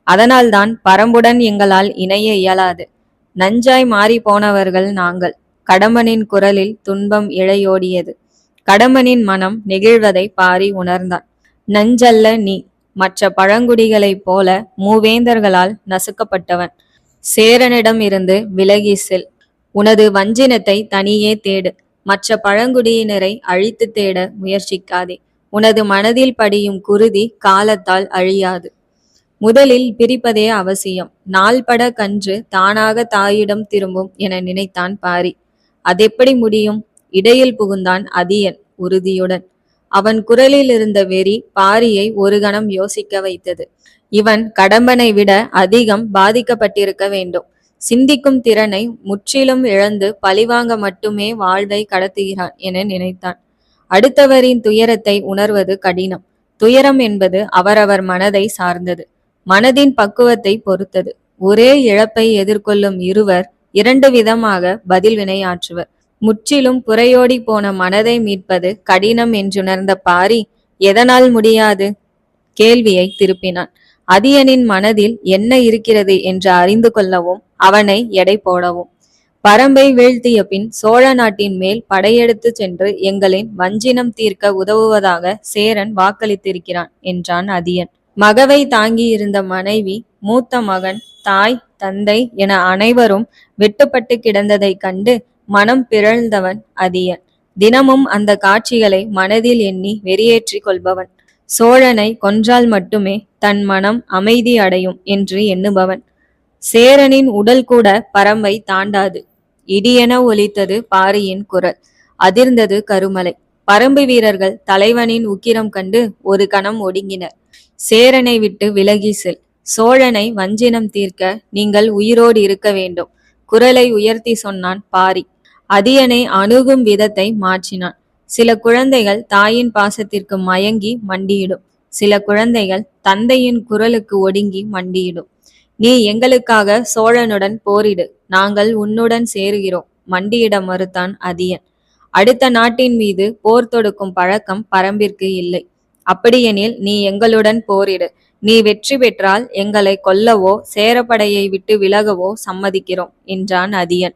அதனால்தான் பரம்புடன் எங்களால் இணைய இயலாது. நஞ்சாய் மாறி போனவர்கள் நாங்கள். கடம்பனின் குரலில் துன்பம் இழையோடியது. கடம்பனின் மனம் நெகிழ்வதை பாரி உணர்ந்தான். நஞ்சல்ல நீ, மற்ற பழங்குடிகளைப் போல மூவேந்தர்களால் நசுக்கப்பட்டவன். சேரனிடம் இருந்து விலகி செல். உனது வஞ்சினத்தை தனியே தேடு. மற்ற பழங்குடியினரை அழித்து தேட முயற்சிக்காதே. உனது மனதில் படியும் குருதி காலத்தால் அழியாது. முதலில் பிரிப்பதே அவசியம். நாள்பட கன்று தானாக தாயிடம் திரும்பும் என நினைத்தான் பாரி. அதெப்படி முடியும்? இடையில் புகுந்தான் அதியன் உறுதியுடன். அவன் குரலில் இருந்த வெறி பாரியை ஒரு கணம் யோசிக்க வைத்தது. இவன் கடம்பனை விட அதிகம் பாதிக்கப்பட்டிருக்க வேண்டும். சிந்திக்கும் திறனை முற்றிலும் இழந்து பழிவாங்க மட்டுமே வாழ்வை கடத்துகிறான் என நினைத்தான். அடுத்தவரின் துயரத்தை உணர்வது கடினம். துயரம் என்பது அவரவர் மனதை சார்ந்தது, மனதின் பக்குவத்தை பொறுத்தது. ஒரே இழப்பை எதிர்கொள்ளும் இருவர் இரண்டு விதமாக பதில் வினையாற்றுவர். முற்றிலும் புறையோடி போன மனதை மீட்பது கடினம் என்றுணர்ந்த பாரி, எதனால் முடியாது? கேள்வியை திருப்பினான். அதியனின் மனதில் என்ன இருக்கிறது என்று அறிந்து கொள்ளவும் அவனை எடை போடவும். பரம்பை வீழ்த்திய பின் சோழ நாட்டின் மேல் படையெடுத்து சென்று எங்களின் வஞ்சினம் தீர்க்க உதவுவதாக சேரன் வாக்களித்திருக்கிறான் என்றான் அதியன். மகவை தாங்கியிருந்த மனைவி, மூத்த மகன், தாய், தந்தை என அனைவரும் வெட்டுப்பட்டு கிடந்ததை கண்டு மனம் பிறழ்ந்தவன் அதியன். தினமும் அந்த காட்சிகளை மனதில் எண்ணி வெறியேற்றி கொள்பவன். சோழனை கொன்றால் மட்டுமே தன் மனம் அமைதி அடையும் என்று எண்ணுபவன். சேரனின் உடல் கூட பரம்பை தாண்டாது. இடியென ஒலித்தது பாரியின் குரல். அதிர்ந்தது கருமலை. பரம்பு வீரர்கள் தலைவனின் உக்கிரம் கண்டு ஒரு கணம் ஒடுங்கினர். சேரனை விட்டு விலகி செல். சோழனை வஞ்சினம் தீர்க்க நீங்கள் உயிரோடு இருக்க வேண்டும். குரலை உயர்த்தி சொன்னான் பாரி. அதியனை அணுகும் விதத்தை மாற்றினான். சில குழந்தைகள் தாயின் பாசத்திற்கு மயங்கி மண்டியிடும். சில குழந்தைகள் தந்தையின் குரலுக்கு ஒடுங்கி மண்டியிடும். நீ எங்களுக்காக சோழனுடன் போரிடு, நாங்கள் உன்னுடன் சேருகிறோம். மண்டியிட மறுத்தான் அதியன். அடுத்த நாட்டின் மீது போர் தொடுக்கும் பழக்கம் பரம்பிற்கு இல்லை. அப்படியெனில் நீ எங்களுடன் போரிடு. நீ வெற்றி பெற்றால் எங்களை கொல்லவோ சேரப்படையை விட்டு விலகவோ சம்மதிக்கிறோம் என்றான் அதியன்.